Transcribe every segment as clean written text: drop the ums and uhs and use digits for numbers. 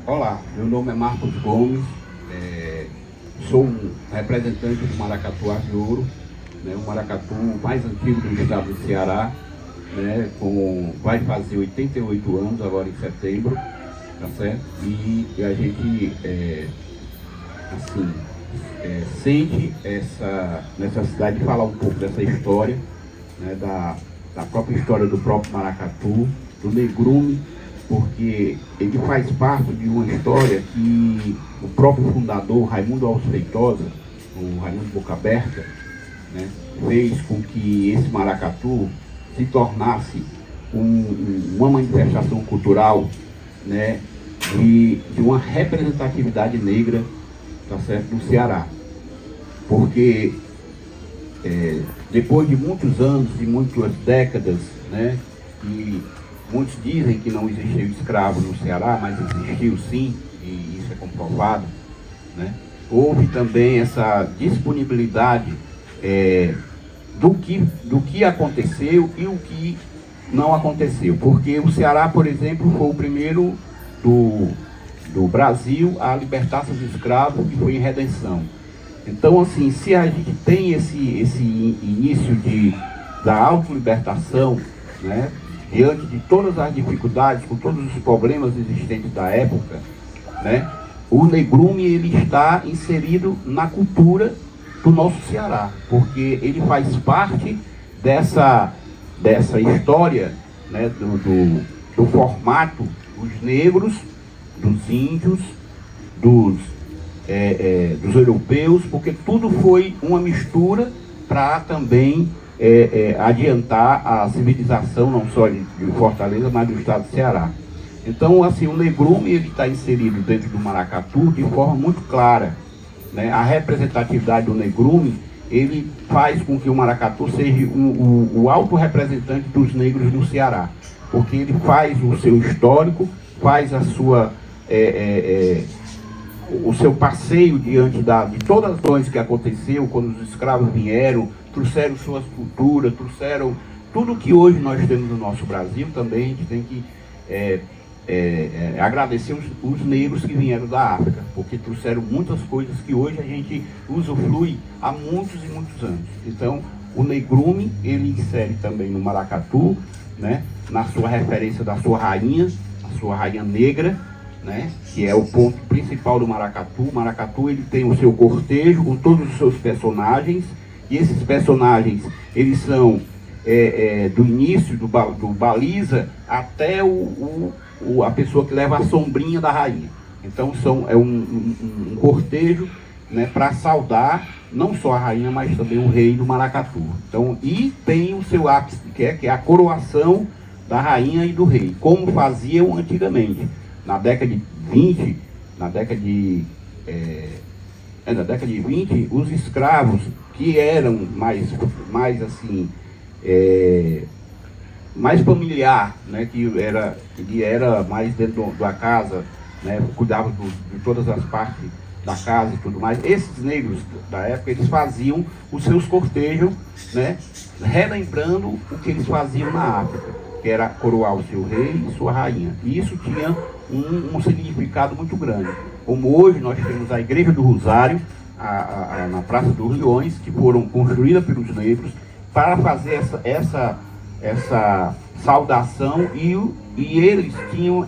Olá, meu nome é Marcos Gomes, sou um representante do Maracatu Ardeouro, né, o maracatu mais antigo do estado do Ceará, né, vai fazer 88 anos agora em setembro, tá certo? E a gente sente essa necessidade de falar um pouco dessa história, né, da própria história do próprio maracatu, do negrume, porque ele faz parte de uma história que o próprio fundador, Raimundo Alves Feitosa, o Raimundo Boca Aberta, né, fez com que esse maracatu se tornasse uma manifestação cultural, né, de uma representatividade negra, tá certo, do Ceará. Porque depois de muitos anos, de muitas décadas, né, e muitos dizem que não existiu escravo no Ceará, mas existiu sim, e isso é comprovado, né? Houve também essa disponibilidade do que aconteceu e o que não aconteceu. Porque o Ceará, por exemplo, foi o primeiro do Brasil a libertar seus escravos, que foi em Redenção. Então, assim, se a gente tem esse início da autolibertação, né, diante de todas as dificuldades, com todos os problemas existentes da época, né, o negrume ele está inserido na cultura do nosso Ceará, porque ele faz parte dessa história, né, do formato dos negros, dos índios, dos europeus, porque tudo foi uma mistura para também adiantar a civilização, não só de Fortaleza, mas do estado do Ceará. Então, assim, o negrume ele está inserido dentro do maracatu de forma muito clara, né? A representatividade do negrume, ele faz com que o maracatu seja o alto representante dos negros do Ceará, porque ele faz o seu histórico, faz a sua o seu passeio diante de todas as coisas que aconteceu quando os escravos vieram, trouxeram suas culturas, trouxeram tudo que hoje nós temos no nosso Brasil. Também a gente tem que agradecer os negros que vieram da África, porque trouxeram muitas coisas que hoje a gente usufrui há muitos e muitos anos. Então, o negrume, ele insere também no maracatu, né, na sua referência da sua rainha, a sua rainha negra, né, que é o ponto principal do maracatu. O maracatu ele tem o seu cortejo com todos os seus personagens, e esses personagens eles são do início do baliza até a pessoa que leva a sombrinha da rainha. Então é um cortejo, né, para saudar não só a rainha, mas também o rei do maracatu. Então, e tem o seu ápice, que é a coroação da rainha e do rei, como faziam antigamente. Na década de 20, na década de 20, os escravos que eram mais assim, mais familiar, né, que era mais dentro da casa, né, cuidava de todas as partes da casa e tudo mais. Esses negros da época, eles faziam os seus cortejos, né, relembrando o que eles faziam na África, que era coroar o seu rei e sua rainha. E isso tinha um significado muito grande. Como hoje nós temos a Igreja do Rosário, na Praça dos Leões, que foram construídas pelos negros para fazer essa saudação, e eles tinham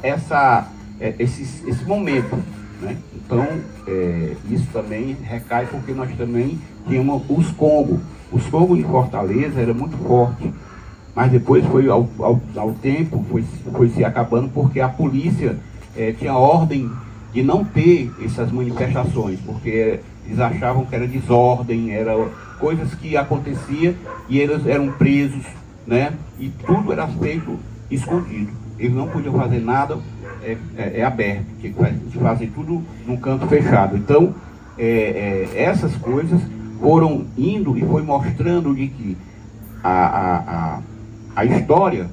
esse momento, né? Então, isso também recai porque nós também tínhamos os Congos. Os Congos em Fortaleza era muito forte, mas depois ao tempo foi se acabando, porque a polícia tinha ordem de não ter essas manifestações, porque eles achavam que era desordem, era coisas que aconteciam e eles eram presos, né? E tudo era feito escondido. Eles não podiam fazer nada aberto, tinha que fazer tudo num canto fechado. Então, essas coisas foram indo e foi mostrando de que a história,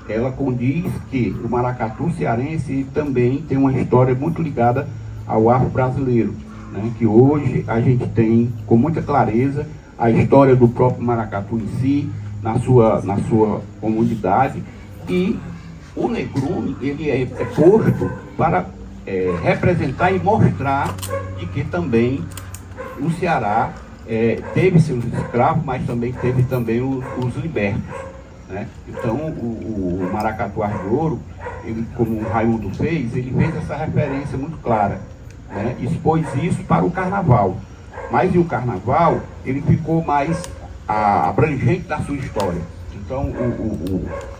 ela condiz que o maracatu cearense também tem uma história muito ligada ao afro-brasileiro, né? Que hoje a gente tem com muita clareza a história do próprio maracatu em si, na sua comunidade, e o negrume ele é posto para representar e mostrar de que também o Ceará teve seus escravos, mas também teve também os libertos, né? Então o Maracatu Ar de Ouro, ele, como o Raimundo fez, ele fez essa referência muito clara, né? Expôs isso para o carnaval, mas o carnaval ele ficou mais abrangente da sua história. Então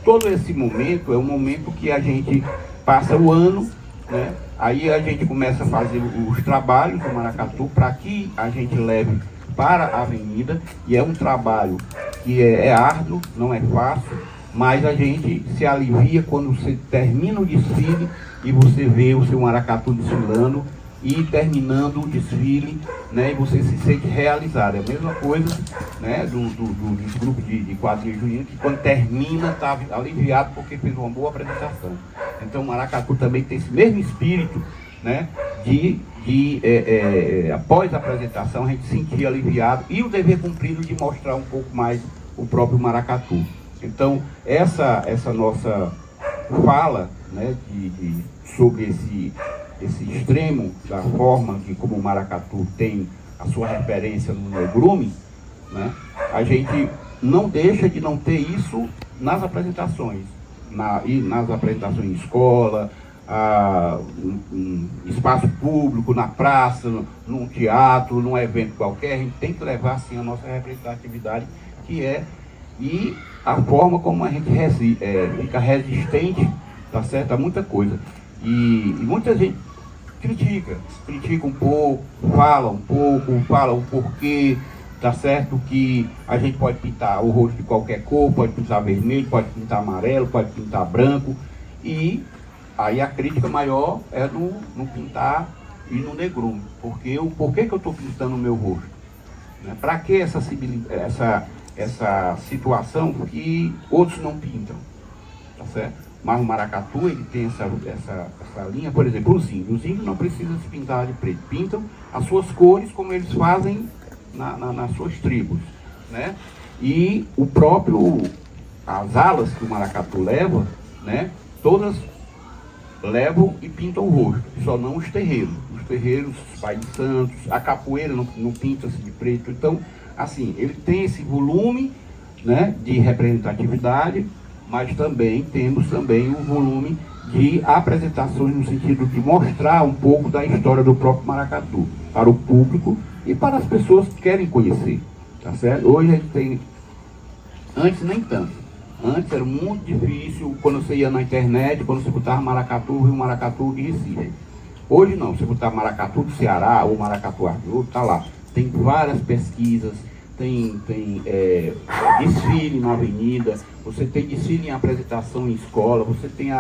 todo esse momento é um momento que a gente passa o ano, né? Aí a gente começa a fazer os trabalhos do Maracatu para que a gente leve para a avenida, e é um trabalho que é árduo, não é fácil, mas a gente se alivia quando você termina o desfile e você vê o seu Maracatu desfilando e terminando o desfile, né, e você se sente realizado. É a mesma coisa, né, dos grupos de quadrilha junina, que quando termina está aliviado porque fez uma boa apresentação. Então o Maracatu também tem esse mesmo espírito, né, após a apresentação a gente se sentir aliviado, e o dever cumprido de mostrar um pouco mais o próprio Maracatu. Então essa nossa fala, né, sobre esse extremo da forma de como o Maracatu tem a sua referência no negrume, né, a gente não deixa de não ter isso nas apresentações, nas apresentações em escola, em espaço público, na praça, num teatro, num evento qualquer. A gente tem que levar assim a nossa representatividade, que é, e a forma como a gente fica resistente, tá certo, a muita coisa. E muita gente critica um pouco, fala o porquê, tá certo, que a gente pode pintar o rosto de qualquer cor, pode pintar vermelho, pode pintar amarelo, pode pintar branco, e aí a crítica maior é no pintar e no negrume. Porque por que eu estou pintando o meu rosto? Né? Para que essa situação que outros não pintam? Tá certo? Mas o Maracatu, ele tem essa linha, por exemplo, os índios não precisam se pintar de preto, pintam as suas cores como eles fazem nas suas tribos, né? E as alas que o Maracatu leva, né, todas levam e pintam o rosto, só não os terreiros. Os terreiros, os pais de santos, a capoeira não pinta-se de preto. Então, assim, ele tem esse volume, né, de representatividade, mas também temos o volume de apresentações no sentido de mostrar um pouco da história do próprio Maracatu para o público e para as pessoas que querem conhecer, tá certo? Hoje a gente tem, antes nem tanto. Antes era muito difícil, quando você ia na internet, quando você botava Maracatu, o Maracatu de Recife. Hoje não, você botar Maracatu do Ceará ou Maracatu Ar de Ouro, tá lá. Tem várias pesquisas, tem desfile na avenida, você tem desfile em apresentação em escola, você tem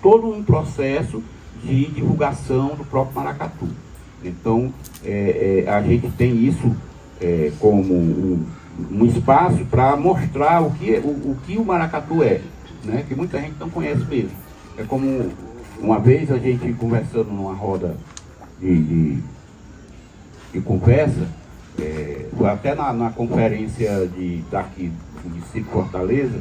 todo um processo de divulgação do próprio Maracatu. Então, a gente tem isso como um espaço para mostrar o que o Maracatu é, né? Que muita gente não conhece mesmo. É como uma vez a gente conversando numa roda de conversa, foi até na conferência daqui do distrito de Fortaleza,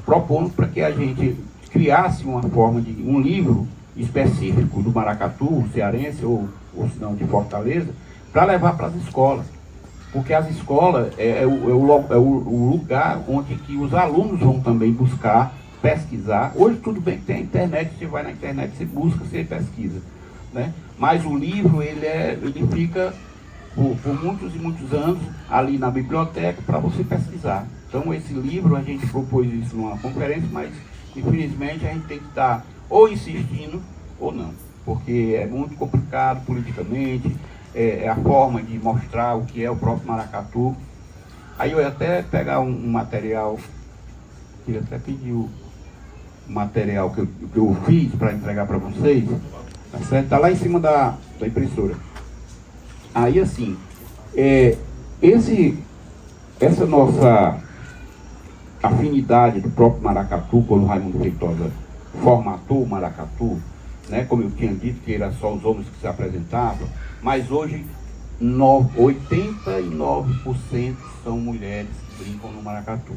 propondo para que a gente criasse uma forma de um livro específico do Maracatu cearense ou se não de Fortaleza, para levar para as escolas. Porque as escolas é o lugar onde que os alunos vão também buscar, pesquisar. Hoje tudo bem que tem a internet, você vai na internet, você busca, você pesquisa, né? Mas o livro, ele fica por muitos e muitos anos ali na biblioteca para você pesquisar. Então esse livro, a gente propôs isso numa conferência, mas infelizmente a gente tem que estar ou insistindo ou não, porque é muito complicado politicamente, a forma de mostrar o que é o próprio Maracatu. Aí eu ia até pegar um material, queria até pedir o material que eu fiz para entregar para vocês, tá certo? Está lá em cima da impressora. Aí assim, essa nossa afinidade do próprio Maracatu, quando o Raimundo Feitosa formatou o Maracatu, né, como eu tinha dito, que era só os homens que se apresentavam, mas hoje 89% são mulheres que brincam no Maracatu.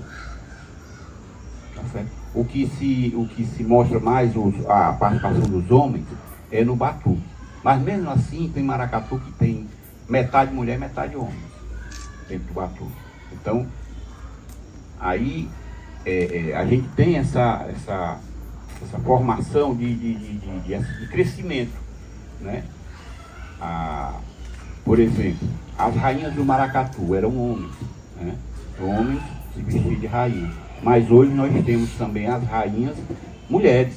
Tá certo? O que se mostra mais a participação dos homens é no batu. Mas mesmo assim, tem maracatu que tem metade mulher, metade homem dentro do batu. Então, aí a gente tem essa formação de crescimento, né? Por exemplo, as rainhas do maracatu eram homens, né? Homens se vestiam de rainha. Mas hoje nós temos também as rainhas mulheres,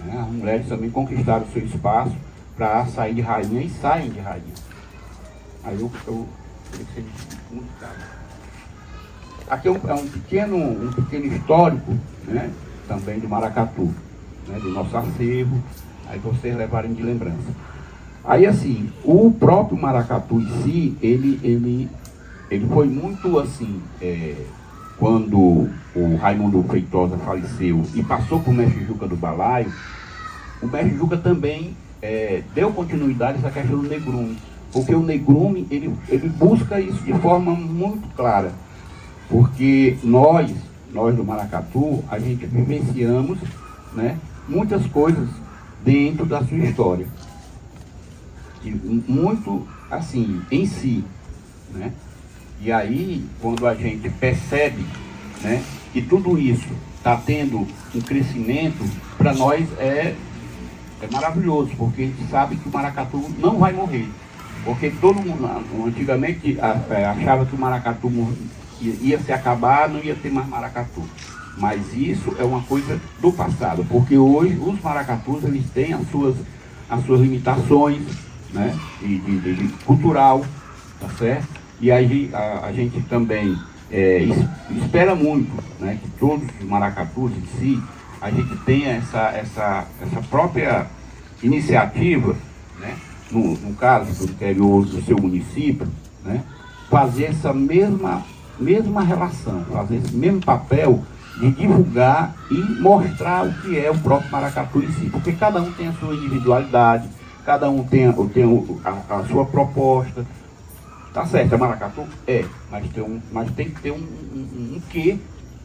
né? As mulheres também conquistaram o seu espaço para sair de rainha e saem de rainha. Aí eu queria que você muito claro. Aqui é um pequeno histórico, né? Também do maracatu, né? Do nosso acervo, aí vocês levarem de lembrança. Aí assim, o próprio maracatu em si, ele foi muito assim, quando o Raimundo Feitosa faleceu e passou para o mestre Juca do Balaio, o mestre Juca também deu continuidade a essa questão do negrume, porque o negrume, ele busca isso de forma muito clara, porque nós do maracatu, a gente vivenciamos, né, muitas coisas dentro da sua história. E muito assim, em si, né? E aí, quando a gente percebe, né, que tudo isso está tendo um crescimento, para nós é maravilhoso, porque a gente sabe que o maracatu não vai morrer. Porque todo mundo, antigamente, achava que o maracatu ia se acabar, não ia ter mais maracatu. Mas isso é uma coisa do passado, porque hoje os maracatus, eles têm as suas limitações, né, de cultural, tá certo? E aí a gente também espera muito, né, que todos os maracatus em si, a gente tenha essa própria iniciativa, né, no caso do interior do seu município, né, fazer essa mesma relação, fazer esse mesmo papel de divulgar e mostrar o que é o próprio maracatu em si, porque cada um tem a sua individualidade, cada um tem a sua proposta. Tá certo, é maracatu? Mas tem que ter um quê,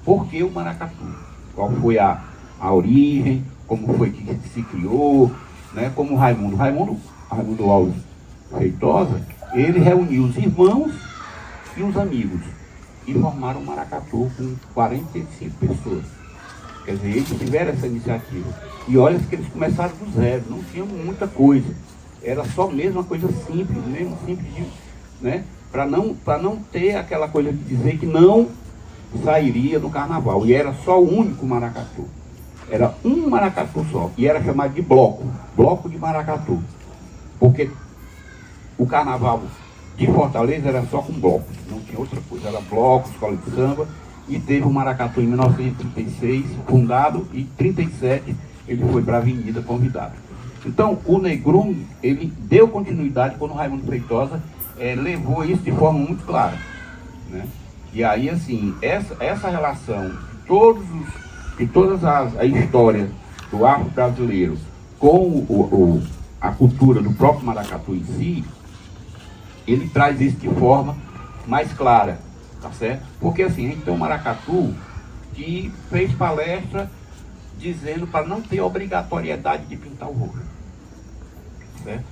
por que o maracatu? Qual foi a origem, como foi que se criou, né? Como o Raimundo Alves Feitosa, ele reuniu os irmãos e os amigos e formaram o maracatu com 45 pessoas. Quer dizer, eles tiveram essa iniciativa. E olha que eles começaram do zero, não tinham muita coisa. Era só mesmo uma coisa simples, mesmo simples, né? Para não ter aquela coisa de dizer que não sairia no carnaval. E era só o único maracatu. Era um maracatu só. E era chamado de bloco de maracatu. Porque o carnaval de Fortaleza era só com blocos, não tinha outra coisa. Era bloco, escola de samba. E teve o maracatu em 1936, fundado, e em 1937 ele foi para a Avenida convidado. Então, o negrume, ele deu continuidade quando o Raimundo Feitosa levou isso de forma muito clara, né? E aí, assim, essa relação de todas as histórias do afro brasileiro com a cultura do próprio maracatu em si, ele traz isso de forma mais clara, tá certo? Porque assim, a gente tem um maracatu que fez palestra dizendo para não ter obrigatoriedade de pintar o rosto, certo?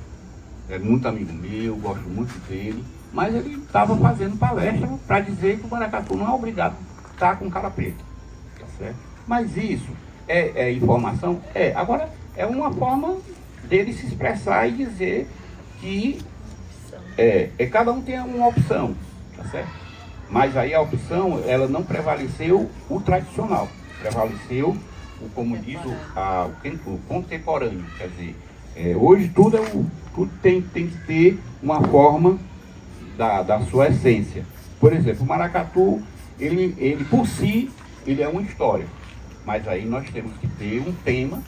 É muito amigo meu, gosto muito dele, mas ele estava fazendo palestra para dizer que o maracatu não é obrigado a estar com cara preta, tá certo? Mas isso é informação? Agora é uma forma dele se expressar e dizer que cada um tem uma opção, tá certo? Mas aí a opção, ela não prevaleceu o tradicional, prevaleceu como diz o contemporâneo, quer dizer, hoje tudo tem que ter uma forma da sua essência. Por exemplo, o maracatu, ele por si, ele é uma história, mas aí nós temos que ter um tema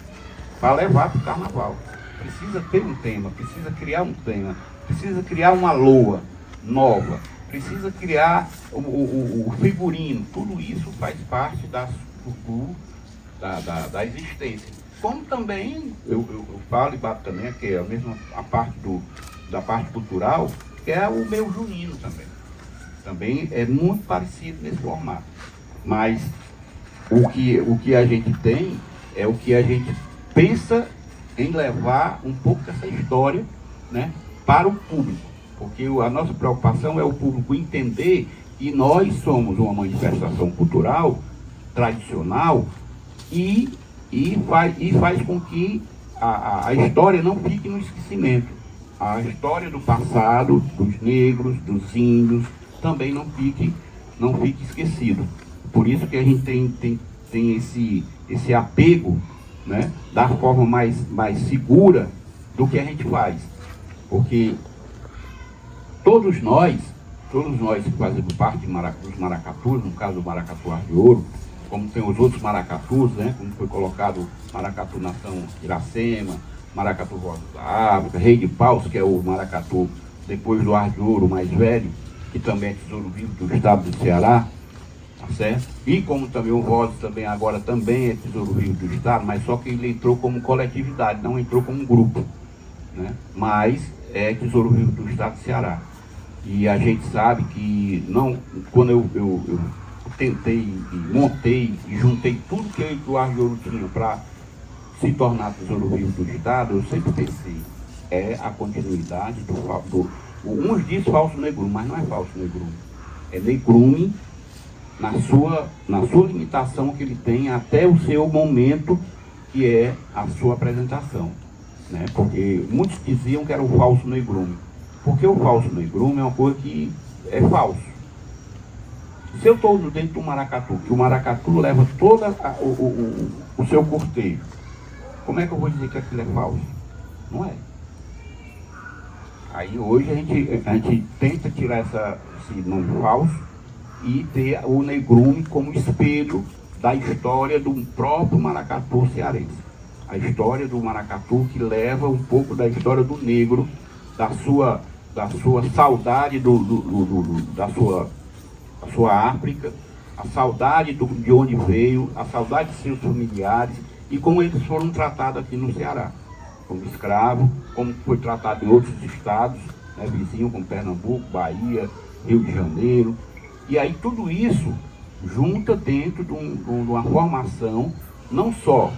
para levar para o carnaval. Precisa ter um tema, precisa criar um tema, precisa criar uma loa nova, precisa criar o figurino, tudo isso faz parte da existência. Como também, eu falo e bato também, que é a parte da parte cultural, que é o meu junino também. Também é muito parecido nesse formato. Mas o que a gente tem é o que a gente pensa em levar um pouco dessa história, né, para o público, porque a nossa preocupação é o público entender que nós somos uma manifestação cultural, tradicional, e faz com que a história não fique no esquecimento. A história do passado, dos negros, dos índios, também não fique esquecido. Por isso que a gente tem esse apego, né, da forma mais segura do que a gente faz. Porque todos nós que fazemos parte dos maracatus, no caso do Maracatu Ar de Ouro, como tem os outros maracatus, né, como foi colocado Maracatu Nação Iracema, Maracatu Voz da África, Rei de Paus, que é o maracatu depois do Ar de Ouro mais velho, que também é tesouro vivo do estado do Ceará, tá certo? E como também o Voz também agora também é tesouro vivo do estado, mas só que ele entrou como coletividade, não entrou como grupo, né? Mas é tesouro vivo do estado do Ceará. E a gente sabe que não, quando eu tentei e montei e juntei tudo que o Ar de Ouro tinha para se tornar tesouro vivo do estado, eu sempre pensei, é a continuidade uns dizem falso negrume, mas não é falso negrume, é negrume na sua limitação que ele tem até o seu momento, que é a sua apresentação, né? Porque muitos diziam que era o falso negrume, porque o falso negrume é uma coisa que é falso. Se eu estou dentro do maracatu, que o maracatu leva todo o seu cortejo, como é que eu vou dizer que aquilo é falso? Não é. Aí hoje a gente tenta tirar esse nome falso e ter o negrume como espelho da história do próprio maracatu cearense. A história do maracatu que leva um pouco da história do negro, da sua saudade da sua África, a saudade de onde veio, a saudade de seus familiares e como eles foram tratados aqui no Ceará, como escravo, como foi tratado em outros estados, né, vizinhos como Pernambuco, Bahia, Rio de Janeiro. E aí tudo isso junta dentro de uma formação não só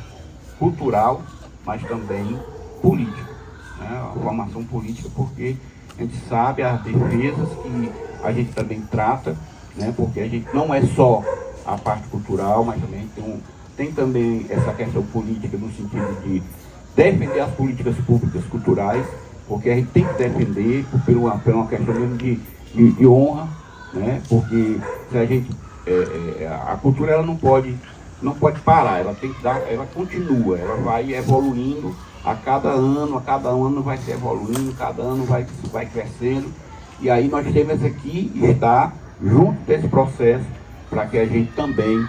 cultural, mas também política, né? A formação política, porque a gente sabe as defesas que a gente também trata, né? Porque a gente não é só a parte cultural, mas também tem também essa questão política no sentido de defender as políticas públicas culturais, porque a gente tem que defender por uma questão mesmo de honra, né? Porque se a gente a cultura ela não pode parar, ela tem que dar, ela continua, ela vai evoluindo a cada ano vai se evoluindo, cada ano vai crescendo, e aí nós temos aqui estar junto desse processo para que a gente também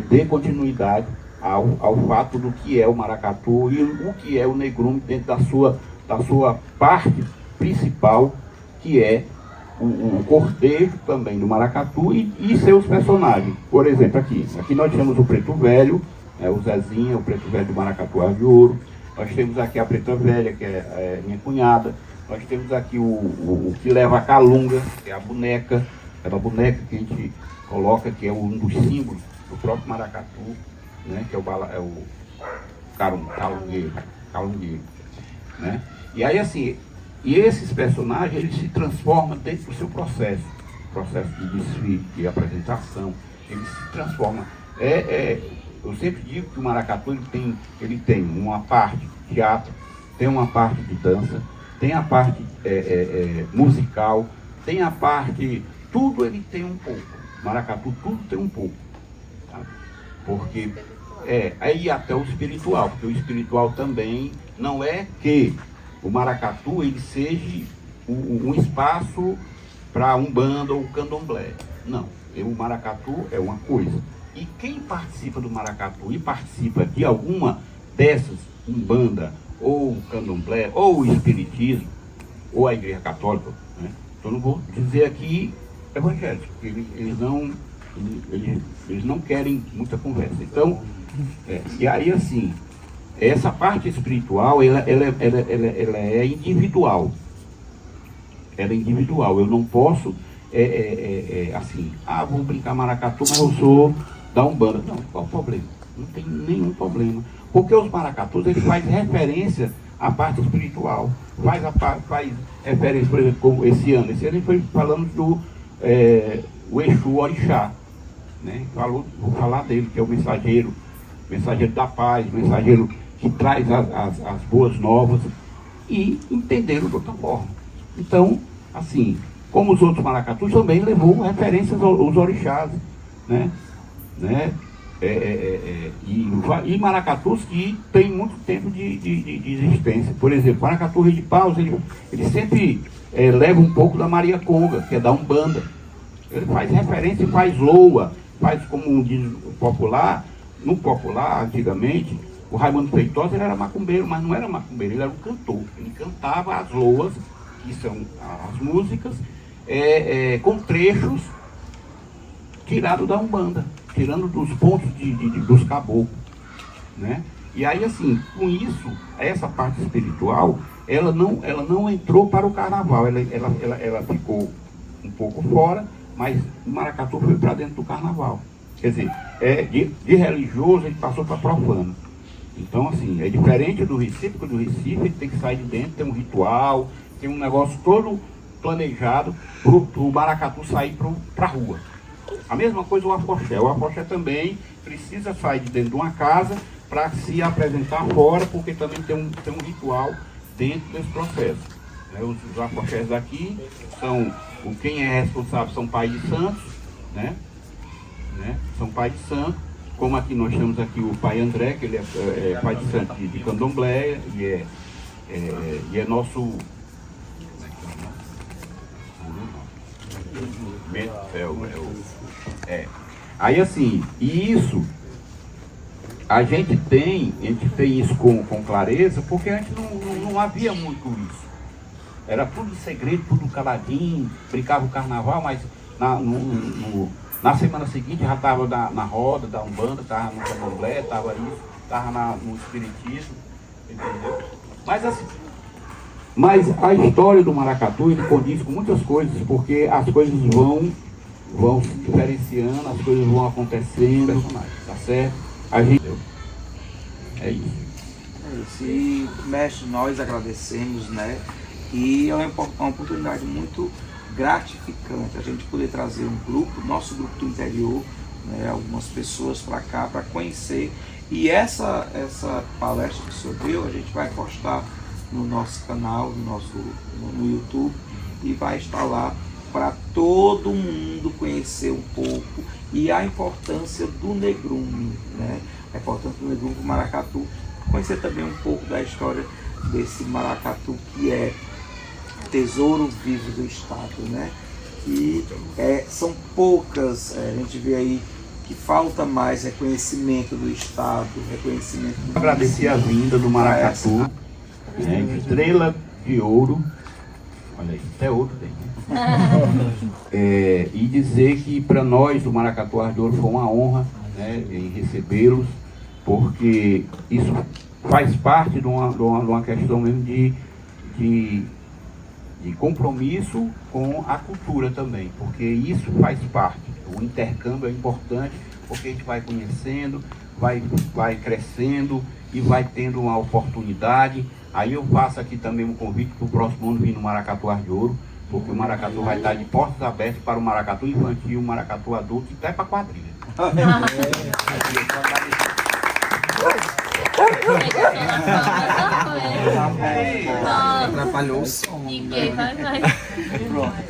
dê continuidade ao fato do que é o maracatu e o que é o negrume dentro da sua parte principal, que é o cortejo também do maracatu e seus personagens. Por exemplo, aqui nós temos o Preto Velho, o Zezinha, o Preto Velho do Maracatu Ar de Ouro. Nós temos aqui a Preta Velha, que é minha cunhada. Nós temos aqui o que leva a calunga, que é a boneca, aquela boneca que a gente coloca, que é um dos símbolos do próprio maracatu, né, que é o calungueiro, né? E aí assim, e esses personagens, eles se transformam dentro do seu processo de desfile, de apresentação, eles se transformam. Eu sempre digo que o maracatu ele tem uma parte de teatro, tem uma parte de dança, tem a parte musical, tem a parte... Tudo ele tem um pouco. Maracatu, tudo tem um pouco. Tá? Porque... aí até o espiritual, porque o espiritual também não é que o maracatu ele seja um espaço para umbanda ou candomblé. Não, o maracatu é uma coisa. E quem participa do maracatu e participa de alguma dessas, umbanda, ou candomblé, ou espiritismo, ou a igreja católica, né? Então não vou dizer aqui evangélicos, porque eles não querem muita conversa. Então, e aí assim, essa parte espiritual, ela é individual. Ela é individual. Eu não posso, assim, vou brincar maracatu, mas eu sou da Umbanda. Não, qual o problema? Não tem nenhum problema. Porque os maracatus, eles fazem referência à parte espiritual. Faz referência, por exemplo, como esse ano. Esse ano a gente foi falando do o Exu Orixá. Né? Vou falar dele, que é o mensageiro da paz, mensageiro que traz as boas novas, e entenderam de outra forma. Então, assim, como os outros maracatus, também levou referências aos orixás, né? E maracatus que tem muito tempo de existência. Por exemplo, maracatu Rei de Paus, ele sempre leva um pouco da Maria Conga, que é da Umbanda. Ele faz referência e faz loa, faz como diz o popular. No popular, antigamente, o Raimundo Feitosa ele era macumbeiro, mas não era macumbeiro, ele era um cantor. Ele cantava as loas, que são as músicas, com trechos tirados da Umbanda, tirando dos pontos dos caboclos, né? E aí, assim, com isso, essa parte espiritual, ela não entrou para o carnaval, ela ficou um pouco fora, mas o maracatu foi para dentro do carnaval. Quer dizer, de religioso ele passou para profano. Então, assim, é diferente do Recife, porque do Recife ele tem que sair de dentro, tem um ritual, tem um negócio todo planejado para o maracatu sair para a rua. A mesma coisa o afoxé. O afoxé também precisa sair de dentro de uma casa para se apresentar fora, porque também tem um ritual dentro desse processo. Né? Os afoxés daqui são, quem é responsável são pais de santos, né? São pai de santo, como aqui nós temos aqui o pai André, que ele é pai de santo de Candomblé, e é nosso aí assim, e isso a gente tem isso com clareza, porque antes não havia muito isso, era tudo segredo, tudo caladinho, brincava o carnaval, mas na semana seguinte já estava na roda da Umbanda, estava no Candomblé, estava no Espiritismo, entendeu? Mas a história do maracatu, ele condiz com muitas coisas, porque as coisas vão se diferenciando, as coisas vão acontecendo, tá certo? A gente... É isso. E, mestre, nós agradecemos, né? E é uma oportunidade muito gratificante a gente poder trazer um grupo, nosso grupo do interior, né, algumas pessoas para cá, para conhecer. E essa palestra que o senhor deu, a gente vai postar no nosso canal, no YouTube, e vai estar lá para todo mundo conhecer um pouco, e a importância do negrume, né? A importância do negrume do maracatu, conhecer também um pouco da história desse maracatu que é tesouro vivo do Estado, né? E são poucas, a gente vê aí que falta mais reconhecimento do Estado, reconhecimento do... Agradecer a vinda do maracatu, né? Estrela de ouro, olha aí, até ouro tem, né? E dizer que para nós do Maracatu Arte de Ouro foi uma honra, né, em recebê-los, porque isso faz parte de uma questão mesmo de compromisso com a cultura também, porque isso faz parte. O intercâmbio é importante, porque a gente vai conhecendo, vai crescendo e vai tendo uma oportunidade. Aí eu faço aqui também um convite para o próximo ano vir no Maracatu Arte de Ouro, porque o maracatu vai estar de portas abertas para o maracatu infantil, o maracatu adulto e até para a quadrilha. Atrapalhou o som. Ninguém vai mais. Pronto.